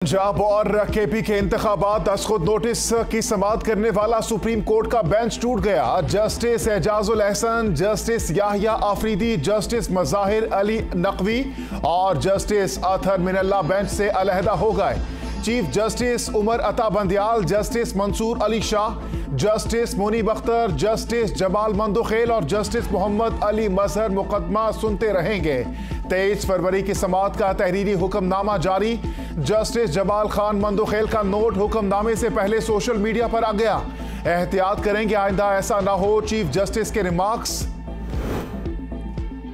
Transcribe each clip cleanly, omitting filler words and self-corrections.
पंजाब और केपी के इंतखाबात खुद नोटिस की समाअत करने वाला सुप्रीम कोर्ट का बेंच टूट गया। Justice Ijazul Ahsan, justice Yahya Afridi, justice Mazahir Ali Naqvi और जस्टिस अतहर मिनल्ला बेंच से अलहदा हो गए। Chief justice Umar Ata Bandial, justice Mansoor Ali Shah, justice Munib Akhtar, justice Jamal Mandokhail और जस्टिस मोहम्मद अली मजहर मुकदमा सुनते रहेंगे। 23 फरवरी की समाअत का तहरीरी हुक्मनामा जारी। जस्टिस जमाल खान मंदोखेल का नोट हुक्मनामे से पहले सोशल मीडिया पर आ गया। एहतियात करेंगे आइंदा ऐसा ना हो, चीफ जस्टिस के रिमार्क्स।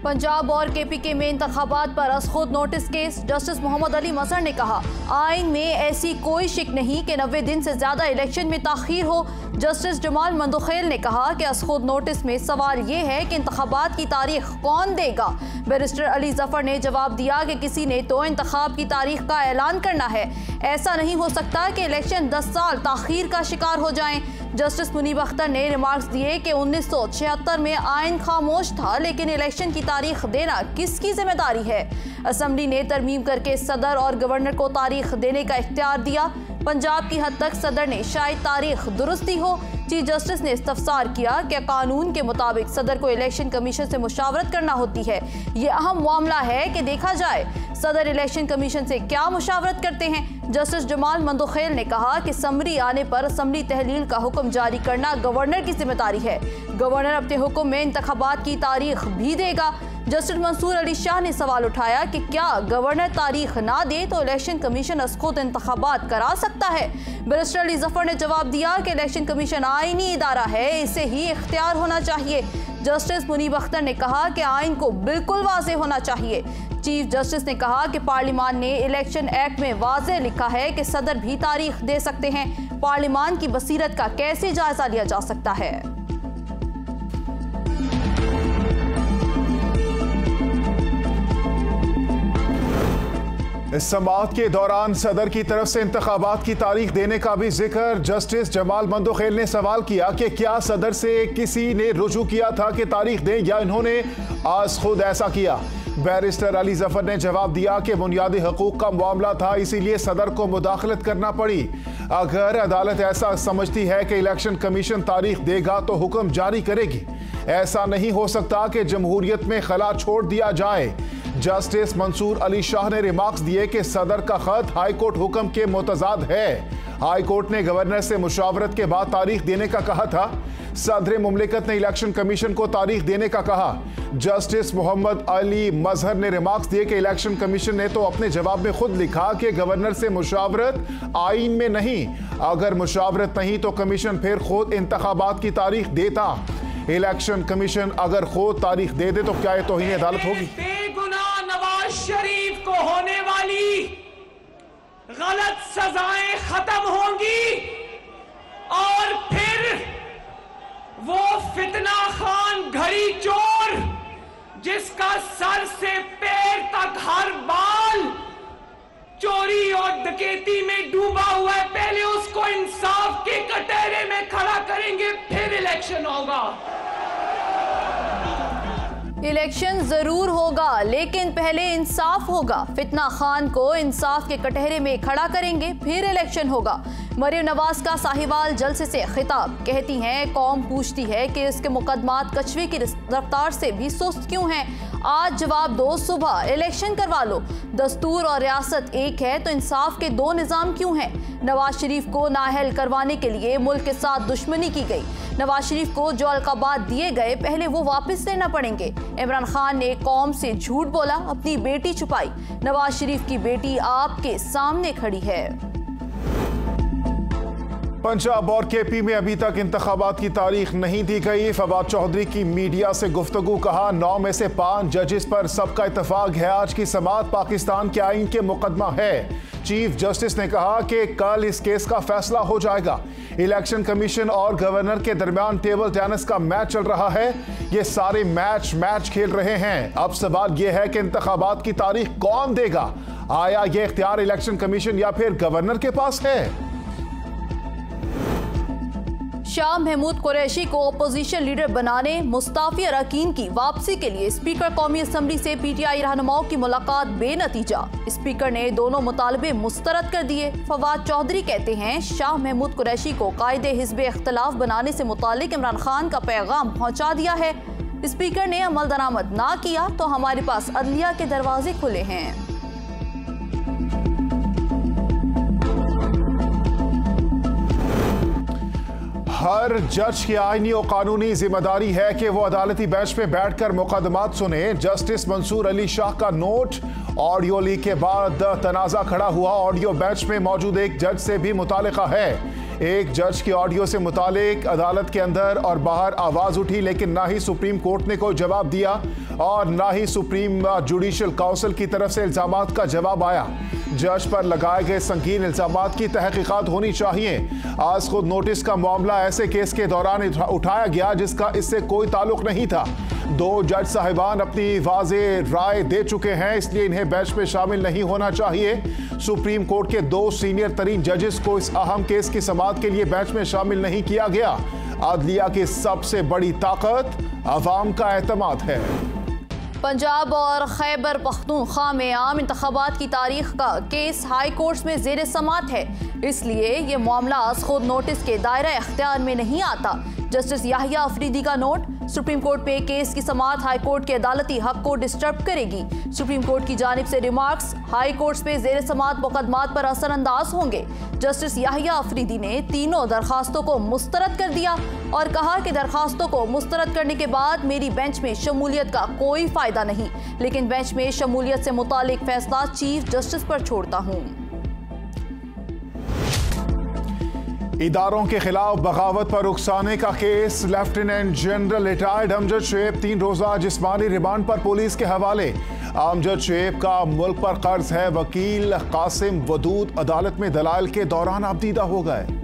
पंजाब और केपी के में इंतखाबात पर खुद notice case. Justice Mohammad Ali Mazhar ने कहा, आइन में ऐसी कोई शिक नहीं कि 90 दिन से ज्यादा इलेक्शन में ताखीर हो। जस्टिस जमाल मंदोखेल ने कहा कि खुद नोटिस में सवाल ये है कि इंतखाबात की तारीख कौन देगा। बैरिस्टर अली जफर ने जवाब दिया कि किसी ने तो इंतखाब की तारीख का ऐलान करना है। ऐसा नहीं हो सकता कि इलेक्शन 10 साल ताखीर का शिकार हो जाएं। जस्टिस मुनीब अख्तर ने रिमार्क्स दिए कि 1976 में आइन खामोश था, लेकिन इलेक्शन की तारीख देना किसकी जिम्मेदारी है। असेंबली ने तरमीम करके सदर और गवर्नर को तारीख देने का इख्तियार दिया। पंजाब की हद तक सदर ने शायद तारीख दुरुस्ती हो। चीफ जस्टिस ने इस्तफसार किया कि कानून के मुताबिक सदर को इलेक्शन कमीशन से मुशावरत करना होती है। ये अहम मामला है कि देखा जाए सदर इलेक्शन कमीशन से क्या मुशावरत करते हैं। जस्टिस जमाल मंदोखेल ने कहा कि समरी आने पर असम्बली तहलील का हुक्म जारी करना गवर्नर की जिम्मेदारी है। गवर्नर अपने हुक्म में इंतखाबात की तारीख भी देगा। जस्टिस मंसूर अली शाह ने सवाल उठाया कि क्या गवर्नर तारीख ना दे तो इलेक्शन कमीशन खुद इंतखाबात करा सकता है। बैरिस्टर अली जफर ने जवाब दिया कि इलेक्शन कमीशन आईनी इदारा है, इसे ही इख्तियार होना चाहिए। जस्टिस मुनीब अख्तर ने कहा कि आइन को बिल्कुल वाज़े होना चाहिए। चीफ जस्टिस ने कहा कि पार्लियामान ने इलेक्शन एक्ट में वाज़े लिखा है कि सदर भी तारीख दे सकते हैं। पार्लियामान की बसीरत का कैसे जायजा लिया जा सकता है। इस समाअत के दौरान सदर की तरफ से इंतखाबात की तारीख देने का भी जिक्र। जस्टिस जमाल मंदोखेल ने सवाल किया कि क्या सदर से किसी ने रुजू किया था कि तारीख दें या इन्होंने आज खुद ऐसा किया। बैरिस्टर अली जफर ने जवाब दिया कि बुनियादी हकूक का मामला था, इसीलिए सदर को मुदाखलत करना पड़ी। अगर अदालत ऐसा समझती है कि इलेक्शन कमीशन तारीख देगा तो हुक्म जारी करेगी। ऐसा नहीं हो सकता कि जमहूरियत में खला छोड़ दिया जाए। जस्टिस मंसूर अली शाह ने रिमार्क्स दिए कि सदर का खत हाईकोर्ट हुक्म के मुतजाद है। हाईकोर्ट ने गवर्नर से मुशावरत के बाद तारीख देने का कहा था। सदर मुमलिकत ने इलेक्शन कमीशन को तारीख देने का कहा। जस्टिस मोहम्मद अली मजहर ने रिमार्क्स दिए कि इलेक्शन कमीशन ने तो अपने जवाब में खुद लिखा कि गवर्नर से मुशावरत आइन में नहीं। अगर मुशावरत नहीं तो कमीशन फिर खुद इंतखाबात की तारीख देता। इलेक्शन कमीशन अगर खुद तारीख दे दे तो क्या ये तौहीन अदालत होगी। बेगुनाह नवाज शरीफ को होने वाली गलत सजाएं खत्म होंगी और फिर वो फितना खान घड़ी चोर जिसका सर से पैर तक हर बाल चोरी और डकैती में डूबा हुआ है, पहले उसको इंसाफ के कटहरे में खड़ा करेंगे, फिर इलेक्शन होगा। इलेक्शन जरूर होगा, लेकिन पहले इंसाफ होगा। फितना खान को इंसाफ के कटहरे में खड़ा करेंगे, फिर इलेक्शन होगा। मरियम नवाज का साहिवाल जलसे से खिताब। कहती हैं, कौम पूछती है कि इसके मुकदमात कछुए की रफ्तार से भी सुस्त क्यों हैं। आज जवाब दो, सुबह इलेक्शन करवा लो। दस्तूर और रियासत एक है तो इंसाफ के दो निज़ाम क्यों हैं। नवाज शरीफ को नाअहल करवाने के लिए मुल्क के साथ दुश्मनी की गई। नवाज शरीफ को जो अलकाबात दिए गए पहले वो वापस लेना पड़ेंगे। इमरान खान ने कौम से झूठ बोला, अपनी बेटी छुपाई। नवाज शरीफ की बेटी आपके सामने खड़ी है। पंजाब और केपी में अभी तक इंतखाबात की तारीख नहीं दी गई। फवाद चौधरी की मीडिया से गुफ्तगू। कहा, 9 में से 5 जजेस पर सबका इत्तेफाक है। आज की समाअत पाकिस्तान के आइन के मुकदमा है। चीफ जस्टिस ने कहा कि कल इस केस का फैसला हो जाएगा। इलेक्शन कमीशन और गवर्नर के दरमियान टेबल टेनिस का मैच चल रहा है। ये सारे मैच खेल रहे हैं। अब सवाल यह है कि इंतखाबात की तारीख कौन देगा। आया यह इख्तियार इलेक्शन कमीशन या फिर गवर्नर के पास है। शाह महमूद कुरैशी को अपोजिशन लीडर बनाने, मुस्ताफी अरकान की वापसी के लिए स्पीकर कौमी असम्बली से पीटीआई रहनुमाओं की मुलाकात बेनतीजा। स्पीकर ने दोनों मुतालबे मुस्तरद कर दिए। फवाद चौधरी कहते हैं शाह महमूद कुरैशी को कायदे हिज़्ब इख्तिलाफ बनाने से मुतालिक इमरान खान का पैगाम पहुंचा दिया है। स्पीकर ने अमल दरामद ना किया तो हमारे पास अदलिया के दरवाजे खुले हैं। हर जज की आईनी और कानूनी जिम्मेदारी है कि वो अदालती बेंच पे बैठकर मुकदमात सुने। जस्टिस मंसूर अली शाह का नोट ऑडियो लीक के बाद तनाजा खड़ा हुआ। ऑडियो बेंच में मौजूद एक जज से भी मुतालिका है। एक जज की ऑडियो से मुतालिक अदालत के अंदर और बाहर आवाज उठी, लेकिन ना ही सुप्रीम कोर्ट ने कोई जवाब दिया और ना ही सुप्रीम जुडिशल काउंसिल की तरफ से इल्जामात का जवाब आया। जज पर लगाए गए संगीन इल्जामात की तहकीकात होनी चाहिए। आज खुद नोटिस का मामला ऐसे केस के दौरान उठाया गया जिसका इससे कोई ताल्लुक नहीं था। दो जज साहिबान अपनी वाज़े राय दे चुके हैं, इसलिए इन्हें बेंच में शामिल नहीं होना चाहिए। सुप्रीम कोर्ट के दो सीनियर तरीन जजेस को इस अहम केस की समाअत के लिए बेंच में शामिल नहीं किया गया। अदलिया की सबसे बड़ी ताकत अवाम का एतमाद है। पंजाब और खैबर पख्तूनख्वा में आम इंतखाबात की तारीख का केस हाई कोर्ट में जेर समाअत है, इसलिए ये मामला आज खुद नोटिस के दायरा इख्तियार में नहीं आता। जस्टिस याहिया अफरीदी का नोट सुप्रीम कोर्ट पे केस की समाअत हाई कोर्ट के अदालती हक को डिस्टर्ब करेगी। सुप्रीम कोर्ट की जानिब से रिमार्क्स हाई कोर्ट पे जेर समाअत मुकदमात पर असरअंदाज होंगे। जस्टिस याहिया अफरीदी ने तीनों दरखास्तों को मुस्तरद कर दिया और कहा कि दरखास्तों को मुस्तरद करने के बाद मेरी बेंच में शमूलियत का कोई फायदा नहीं, लेकिन बेंच में शमूलियत से मुतालिक फैसला चीफ जस्टिस पर छोड़ता हूँ। इदारों के खिलाफ बगावत पर उकसाने का case. Lieutenant general retired Amjad Shoaib 3 रोजा जिस्मानी रिमांड पर पुलिस के हवाले। अमजद शुएब का मुल्क पर कर्ज है। वकील कासिम वदूद अदालत में दलाल के दौरान आबदीदा हो गए।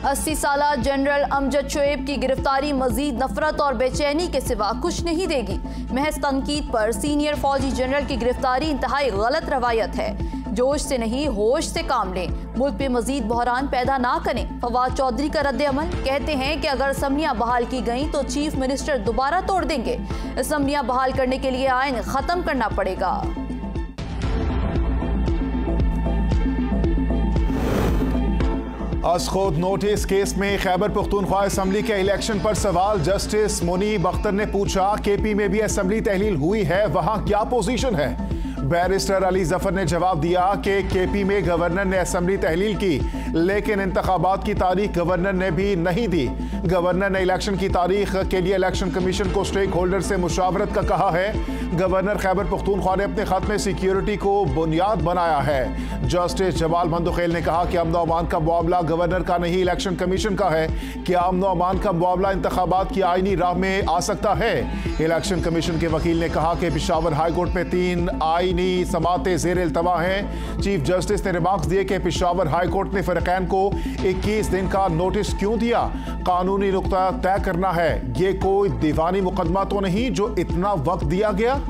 अस्सी साला जनरल अमजद शुएब की गिरफ्तारी मजीद नफरत और बेचैनी के सिवा कुछ नहीं देगी। महज तनकीद पर सीनियर फौजी जनरल की गिरफ्तारी इंतहाई गलत रवायत है। जोश से नहीं होश से काम लें, मुल्क पे मजीद बहरान पैदा ना करें। फवाद चौधरी का रद्द अमल, कहते हैं कि अगर असम्बलियाँ बहाल की गई तो चीफ मिनिस्टर दोबारा तोड़ देंगे। असम्बलियाँ बहाल करने के लिए आइन खत्म करना पड़ेगा। आज खुद नोटिस केस में खैबर पख्तूनख्वा असम्बली के इलेक्शन पर सवाल। जस्टिस मुनीब अख्तर ने पूछा केपी में भी असम्बली तहलील हुई है, वहां क्या पोजीशन है। बैरिस्टर अली जफर ने जवाब दिया कि केपी में गवर्नर ने असम्बली तहलील की, लेकिन इंतखाबात की तारीख गवर्नर ने भी नहीं दी। गवर्नर ने इलेक्शन की तारीख के लिए इलेक्शन कमीशन को स्टेक होल्डर से मुशावरत का कहा है। गवर्नर खैबर पख्तूनख्वा ने अपने खत में सिक्योरिटी को बुनियाद बनाया है। जस्टिस जमाल मंदोखेल ने कहा कि अमन अमान का मामला गवर्नर का नहीं, इलेक्शन कमीशन का है। क्या अमन अमान का मामला इंतखाबात की आईनी राह में आ सकता है? इलेक्शन कमीशन के वकील ने कहा कि पेशावर हाई कोर्ट में 3 आईनी समाअतें ज़ेर इल्तवा हैं। चीफ जस्टिस ने रिमार्क्स दिए कि पेशावर हाई कोर्ट ने फरीकैन को 21 दिन का नोटिस क्यों दिया? कानूनी नुक्ता तय करना है, ये कोई दीवानी मुकदमा तो नहीं जो इतना वक्त दिया गया।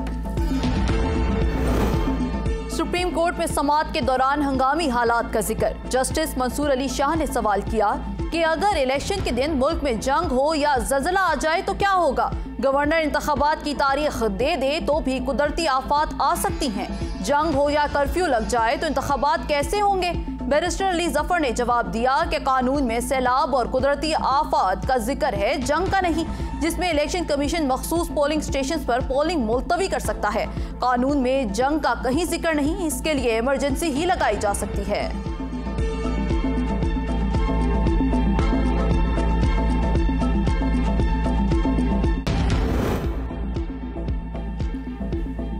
सुप्रीम कोर्ट में समाअत के दौरान हंगामी हालात का जिक्र। जस्टिस मंसूर अली शाह ने सवाल किया कि अगर इलेक्शन के दिन मुल्क में जंग हो या ज़लज़ला आ जाए तो क्या होगा? गवर्नर इंतखाबात की तारीख दे दे तो भी कुदरती आफात आ सकती हैं। जंग हो या कर्फ्यू लग जाए तो इंतखाबात कैसे होंगे? बैरिस्टर अली जफर ने जवाब दिया कि कानून में सैलाब और कुदरती आफात का जिक्र है, जंग का नहीं, जिसमें इलेक्शन कमीशन मखसूस पोलिंग स्टेशन पर पोलिंग मुलतवी कर सकता है। कानून में जंग का कहीं जिक्र नहीं, इसके लिए इमरजेंसी ही लगाई जा सकती है।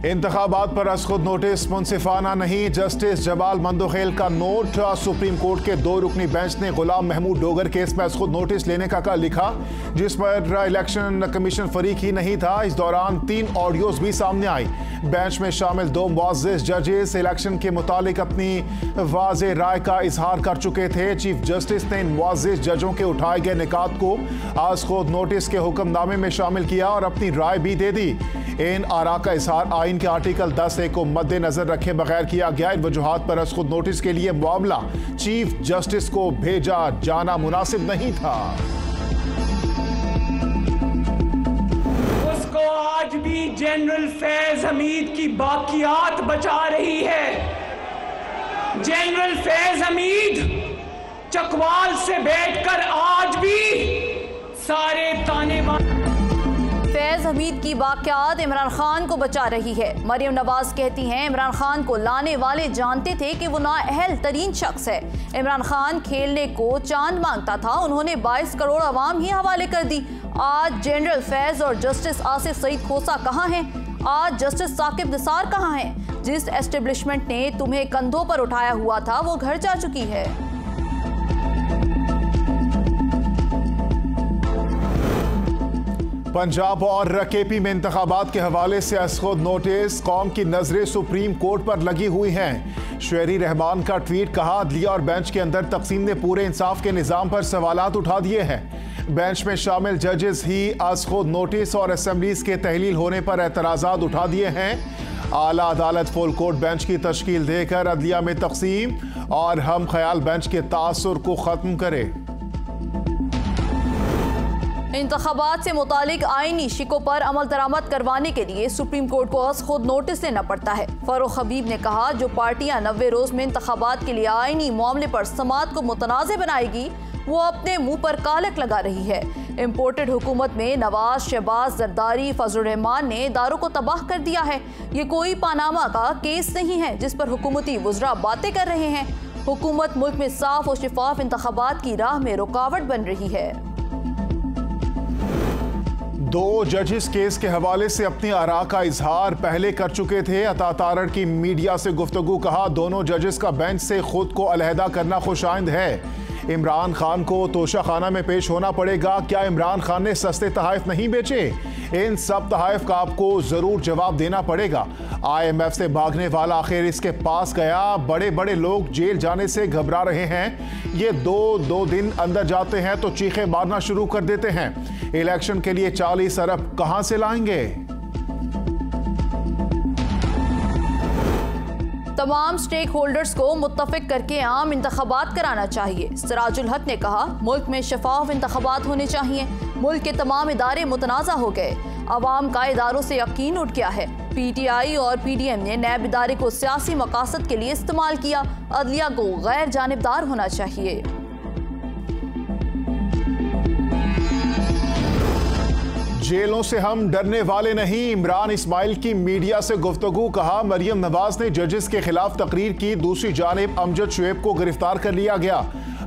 इंतखाबात पर अस खुद नोटिस मुनसिफाना नहीं। जस्टिस जमाल मंदोखेल का नोट। सुप्रीम कोर्ट के 2 रुकनी बेंच ने गुलाम महमूद डोगर केस में अस खुद नोटिस लेने का लिखा, जिस पर इलेक्शन कमीशन फरीक ही नहीं था। इस दौरान 3 ऑडियोज भी सामने आई। बेंच में शामिल 2 मुअज़्ज़िज़ जजेस इलेक्शन के मुतालिक अपनी वाज़े राय का इजहार कर चुके थे। चीफ जस्टिस ने इन मुअज़्ज़िज़ जजों के उठाए गए निकात को आज खुद नोटिस के हुक्मनामे में शामिल किया और अपनी राय भी दे दी। इन आरा का इजहार आईनी आइन के आर्टिकल 10A को मद्देनजर रखे बगैर किया गया। इन वजूहात पर खुद नोटिस के लिए मामला चीफ जस्टिस को भेजा जाना मुनासिब नहीं था। उसको आज भी जनरल फैज हमीद की बाकियात बचा रही है। जनरल फैज हमीद चकवाल से बैठकर आज भी सारे ताने फैज हमीद की बाक़ियात इमरान खान को बचा रही है। मरियम नवाज कहती हैं इमरान खान को लाने वाले जानते थे कि वो नाअहल तरीन शख्स है। इमरान खान खेलने को चांद मांगता था, उन्होंने 22 करोड़ अवाम ही हवाले कर दी। आज जनरल फैज और जस्टिस आसिफ सईद खोसा कहाँ हैं? आज जस्टिस साकिब निसार कहाँ हैं? जिस एस्टेब्लिशमेंट ने तुम्हें कंधों पर उठाया हुआ था वो घर जा चुकी है। पंजाब और केपी में इंतखाबात के हवाले से खुद नोटिस। कौम की नजरें सुप्रीम कोर्ट पर लगी हुई हैं। शेरी रहमान का ट्वीट, कहा अदलिया और बेंच के अंदर तकसीम ने पूरे इंसाफ के निज़ाम पर सवालात उठा दिए हैं। बेंच में शामिल जजेस ही खुद नोटिस और असेंबलीज के तहलील होने पर एतराज़ात उठा दिए हैं। आला अदालत फुल कोर्ट बेंच की तश्कील देकर अदलिया में तकसीम और हम ख्याल बेंच के तासुर को ख़त्म करे। इंतखाबात से मुतालिक आईनी शिकों पर अमल दरामद करवाने के लिए सुप्रीम कोर्ट को खुद नोटिस लेना पड़ता है। फरूख हबीब ने कहा जो पार्टियां 90 रोज में इंतखाबात के लिए आईनी मामले पर समात को मुतनाज़ बनाएगी वो अपने मुंह पर कालक लगा रही है। इम्पोर्टेड हुकूमत में नवाज, शहबाज, जरदारी, फजलुर रहमान ने इदारों को तबाह कर दिया है। ये कोई पानामा का केस नहीं है जिस पर हुकूमती वुज़रा बातें कर रहे हैं। हुकूमत मुल्क में साफ और शिफाफ इंतखाबात की राह में रुकावट बन रही है। 2 जजेस केस के हवाले से अपनी आरा का इजहार पहले कर चुके थे। अता तारड़ की मीडिया से गुफ्तगू, कहा दोनों जजेस का बेंच से खुद को अलहदा करना खुशाइंद है। इमरान खान को तोशा खाना में पेश होना पड़ेगा। क्या इमरान खान ने सस्ते तहाइफ नहीं बेचे? इन सब तहाइफ का आपको जरूर जवाब देना पड़ेगा। IMF से भागने वाला आखिर इसके पास गया। बड़े बड़े लोग जेल जाने से घबरा रहे हैं। ये दो दिन अंदर जाते हैं तो चीखें मारना शुरू कर देते हैं। इलेक्शन के लिए 40 अरब कहां से लाएंगे? तमाम स्टेक होल्डर्स को मुत्तफिक करके आम इंतखाबात कराना चाहिए। सिराजुल हक ने कहा मुल्क में शफाफ इंतखाबात होने चाहिए। मुल्क के तमाम इदारे मुतनाज़ा हो गए। अवाम का इदारों से यकीन उठ गया है। PTI और PDM ने नैब इदारे को सियासी मकासद के लिए इस्तेमाल किया। अदलिया को गैर जानिबदार होना चाहिए। जेलों से हम डरने वाले नहीं। इमरान इस्माइल की मीडिया से गुफ्तगू, कहा मरियम नवाज ने जजेस के खिलाफ तकरीर की। दूसरी जानिब अमजद शुएब को गिरफ्तार कर लिया गया।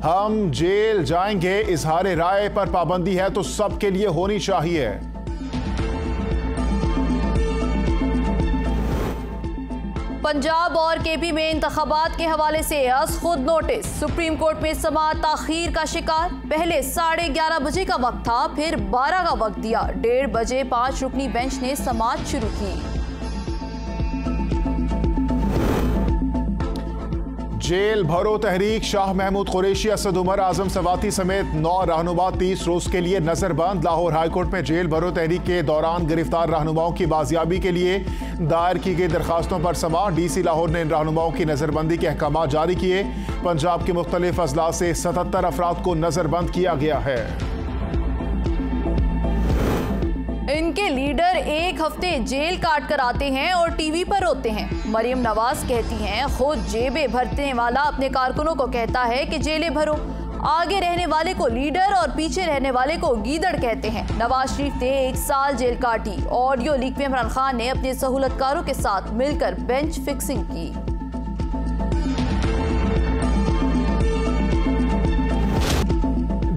हम जेल जाएंगे। इजहार राय पर पाबंदी है तो सबके लिए होनी चाहिए। पंजाब और KP में इंतखाबात के हवाले से खुद नोटिस। सुप्रीम कोर्ट में समाअत ताखीर का शिकार। पहले 11:30 बजे का वक्त था, फिर 12 का वक्त दिया। 1:30 बजे 5 रुकनी बेंच ने समाअत शुरू की। जेल भरो तहरीक। शाह महमूद कुरैशी, असद उमर, आजम सवाती समेत 9 रहनुमा 30 रोज के लिए नजरबंद। लाहौर हाईकोर्ट में जेल भरो तहरीक के दौरान गिरफ्तार रहनुमाओं की बाजियाबी के लिए दायर की गई दरखास्तों पर समाअत। DC लाहौर ने इन रहनुमाओं की नजरबंदी के अहकाम जारी किए। पंजाब के मुख्तलिफ अजला से 77 अफराद को नजरबंद किया गया है। इनके लीडर एक हफ्ते जेल काट कर आते हैं और टीवी पर रोते हैं। मरियम नवाज कहती हैं खुद जेबें भरने वाला अपने कारकुनों को कहता है कि जेलें भरो। आगे रहने वाले को लीडर और पीछे रहने वाले को गीदड़ कहते हैं। नवाज शरीफ ने 1 साल जेल काटी। ऑडियो लीक में इमरान खान ने अपने सहूलतकारों के साथ मिलकर बेंच फिक्सिंग की।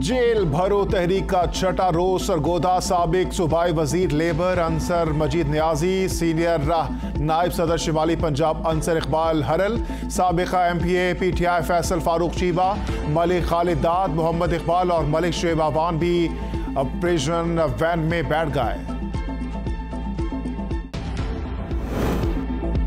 जेल भरो तहरीक का छठा रोज सरगोदा। साबिक सूबाई वजीर लेबर अंसर मजीद न्याजी, सीनियर नायब सदर शिमाली पंजाब अंसर इकबाल हरल, साबिका MPA PTI फैसल फारूक चीबा, मलिक खालिद दाद, मोहम्मद इकबाल और मलिक शुएब आवान भी प्रिजन वैन में बैठ गए।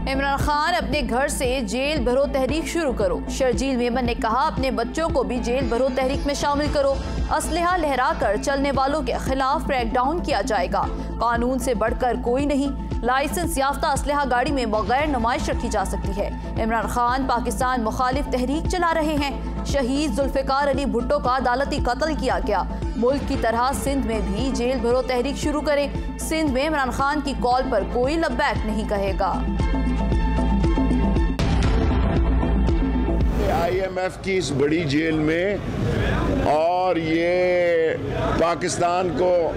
इमरान खान अपने घर से जेल भरो तहरीक शुरू करो। शर्जील मेमन ने कहा अपने बच्चों को भी जेल भरो तहरीक में शामिल करो। असलहा लहरा कर चलने वालों के खिलाफ क्रैकडाउन किया जाएगा। कानून से बढ़कर कोई नहीं। लाइसेंस याफ्ता असलहा गाड़ी में बगैर नुमाइश रखी जा सकती है। इमरान खान पाकिस्तान मुखालिफ तहरीक चला रहे हैं। शहीद जुल्फिकार अली भुट्टो का अदालती कत्ल किया गया। मुल्क की तरह सिंध में भी जेल भरो तहरीक शुरू करें। सिंध में इमरान खान की कॉल पर कोई लबैक नहीं कहेगा। IMF की इस बड़ी जेल में और ये पाकिस्तान को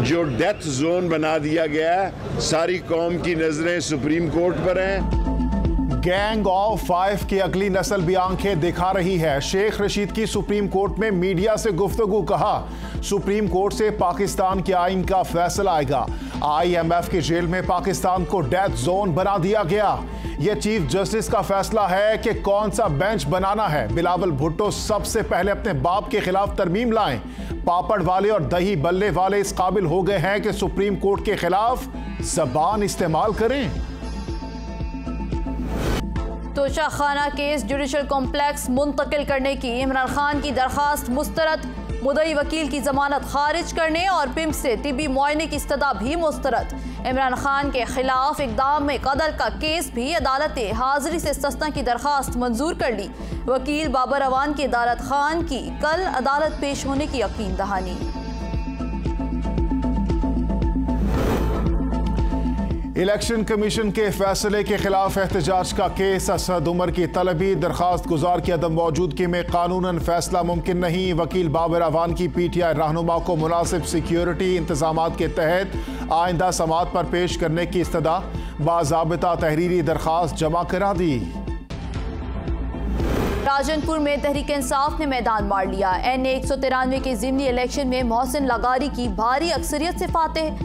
जो डेथ जोन बना दिया गया है, सारी कौम की नजरें सुप्रीम कोर्ट पर हैं। गैंग ऑफ 5 की अगली नस्ल भी आंखें दिखा रही है। शेख रशीद की सुप्रीम कोर्ट में मीडिया से गुफ्तगू। कहा सुप्रीम कोर्ट से पाकिस्तान के आइन का फैसला आएगा। IMF की जेल में पाकिस्तान को डेथ जोन बना दिया गया। यह चीफ जस्टिस का फैसला है कि कौन सा बेंच बनाना है। बिलावल भुट्टो सबसे पहले अपने बाप के खिलाफ तरमीम लाएं। पापड़ वाले और दही बल्ले वाले इस काबिल हो गए हैं कि सुप्रीम कोर्ट के खिलाफ जबान इस्तेमाल करें। तोशाखाना केस जुडिशल कॉम्प्लेक्स मुंतकिल करने की इमरान खान की दरखास्त मुस्तरद। मुदई वकील की जमानत खारिज करने और पिम्प से तिबी मुआयने की इस्तदा भी मुस्तरद। इमरान खान के खिलाफ इकदाम में कत्ल का केस भी अदालत हाजिरी से सस्ता की दरखास्त मंजूर कर ली। वकील बाबर अवान की अदालत खान की कल अदालत पेश होने की यकीन दहानी। इलेक्शन कमीशन के फैसले के खिलाफ एहतजाज का केस। असद उमर की तलबी। दरखास्त गुजार की अदम मौजूदगी में कानूनन फैसला मुमकिन नहीं। वकील बाबर अवान की PTI रहनुमा को मुनासिब सिक्योरिटी इंतजामात के तहत आइंदा समाअत पर पेश करने की इस्तदा। बाज़ाबिता तहरीरी दरखास्त जमा करा दी। राजनपुर में तहरीक इंसाफ ने मैदान मार लिया। NA 193 के ज़िमनी इलेक्शन में मोहसिन लगारी की भारी अक्सरियत से फातेह।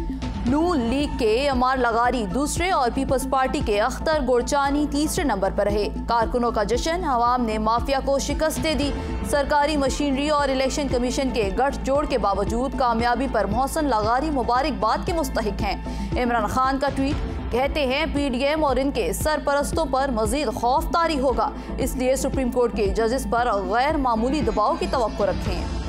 नून लीग के अमार लगारी दूसरे और पीपल्स पार्टी के अख्तर गोरचानी तीसरे नंबर पर रहे। कारकुनों का जश्न। अवाम ने माफिया को शिकस्त दे दी। सरकारी मशीनरी और इलेक्शन कमीशन के गठजोड़ के बावजूद कामयाबी पर मोहसिन लगारी मुबारकबाद के मुस्तहिक हैं। इमरान खान का ट्वीट। कहते हैं PDM और इनके सरपरस्तों पर मजीद खौफ तारी होगा, इसलिए सुप्रीम कोर्ट के जजेस पर गैर मामूली दबाव की तवक्को रखें।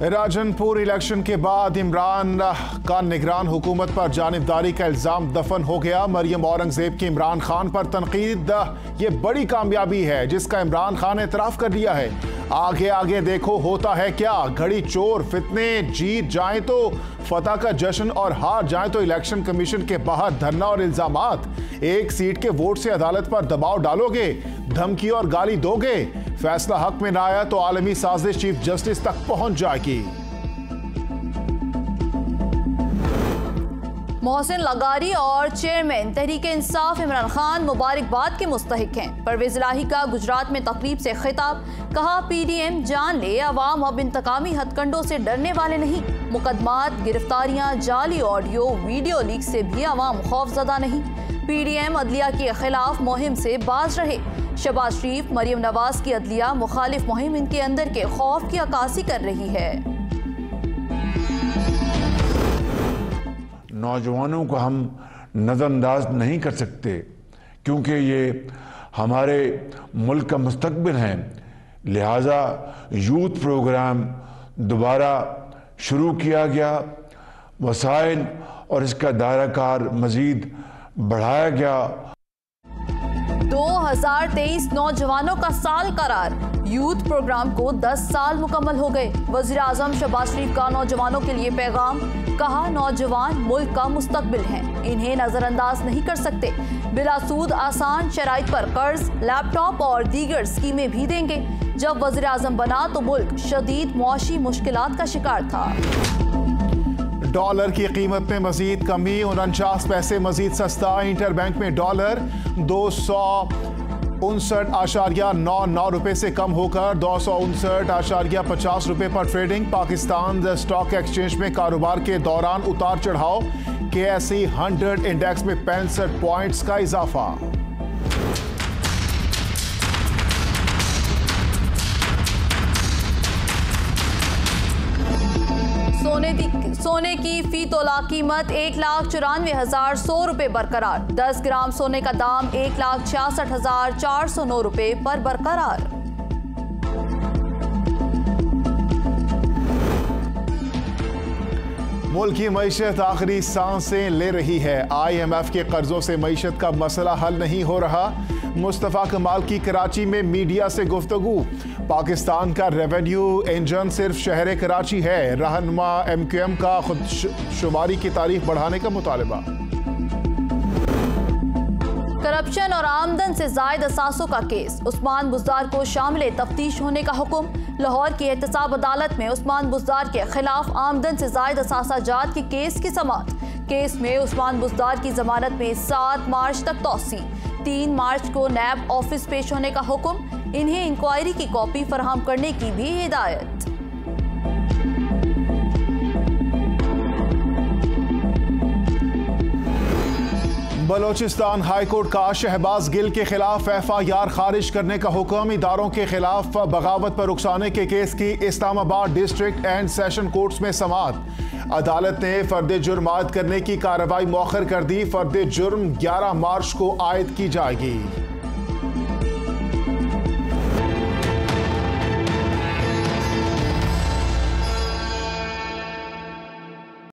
राजनपुर इलेक्शन के बाद इमरान का निगरान हुकूमत पर जानिबदारी का इल्जाम दफन हो गया। मरियम औरंगजेब की इमरान खान पर तनकीद ये बड़ी कामयाबी है जिसका इमरान खान ने एतराफ कर लिया है। आगे आगे देखो होता है क्या। घड़ी चोर फितने। जीत जाएं तो फतह का जश्न और हार जाएं तो इलेक्शन कमीशन के बाहर धरना और इल्जामात। एक सीट के वोट से अदालत पर दबाव डालोगे, धमकी और गाली दोगे, फैसला हक में ना आया तो आलमी साजिश चीफ जस्टिस तक पहुंच जाएगी। मोहसिन लगारी और चेयरमैन तहरीक इंसाफ इमरान खान मुबारकबाद के मुस्तहिक हैं। परवेज इलाही का गुजरात में तकरीब से खिताब। कहा PDM जान ले, अवाम अब इंतकामी हथकंडों से डरने वाले नहीं। मुकदमात, गिरफ्तारियां, जाली ऑडियो वीडियो लीक से भी अवाम खौफजदा नहीं। PDM अदलिया के खिलाफ मुहिम से बाज रहे। शहबाज शरीफ, मरियम नवाज की अदलिया मुखालिफ मुहिम इनके अंदर के खौफ की अक्कासी कर रही है। नौजवानों को हम नज़रअंदाज नहीं कर सकते क्योंकि ये हमारे मुल्क का मुस्तकबिल हैं। लिहाजा यूथ प्रोग्राम दोबारा शुरू किया गया। वसाइल और इसका दायरा कार मज़ीद बढ़ाया गया। 2023 नौजवानों का साल करार। यूथ प्रोग्राम को 10 साल मुकम्मल हो गए। वज़ीर आज़म शहबाज शरीफ का नौजवानों के लिए पैगाम। कहा नौजवान मुल्क का मुस्तकबिल हैं, इन्हें नजरअंदाज नहीं कर सकते। बिलासूद आसान शराइत पर कर्ज, लैपटॉप और दीगर स्कीमें भी देंगे। जब वज़ीर आज़म बना तो मुल्क शदीद मुआशी मुश्किलात का शिकार था। डॉलर की कीमत में मजीद कमी। 49 पैसे मजीद सस्ता। इंटरबैंक में डॉलर 259.99 रुपए से कम होकर 259.50 रुपए पर ट्रेडिंग। पाकिस्तान स्टॉक एक्सचेंज में कारोबार के दौरान उतार चढ़ाव। KSE 100 इंडेक्स में 65 पॉइंट्स का इजाफा। सोने की फी तोला कीमत 1,94,100 रुपए बरकरार। 10 ग्राम सोने का दाम 1,66,409 रुपए पर बरकरार। मुल्क की मईशत आखिरी सांसें ले रही है। IMF के कर्जों से मईशत का मसला हल नहीं हो रहा। मुस्तफा कमाल की कराची में मीडिया से गुफ्तगू। पाकिस्तान का रेवेन्यू इंजन सिर्फ शहर कराची है। रहनुमा MQM का खुदशुमारी की तारीख बढ़ाने का मुतालबा। करप्शन और आमदन से जायद असासों का केस, उस्मान बुज़दार को शामिल तफ्तीश होने का हुक्म। लाहौर की एहतसाब अदालत में उस्मान बुज़दार के खिलाफ आमदन से जायद असासा जात के केस की समाअत। केस में उस्मान बुज़दार की जमानत में 7 मार्च तक तौसी। 3 मार्च को नैब ऑफिस पेश होने का हुक्म। इन्हें इंक्वायरी की कॉपी फराहम करने की भी हिदायत। बलोचिस्तान हाईकोर्ट का शहबाज गिल के खिलाफ FIR खारिज करने का हुक्म। इदारों के खिलाफ बगावत पर उकसाने के केस की Islamabad district and session courts में समाअत। अदालत ने फर्द जुर्म आयद करने की कार्रवाई मौखर कर दी। फर्द जुर्म 11 मार्च को आयद की जाएगी।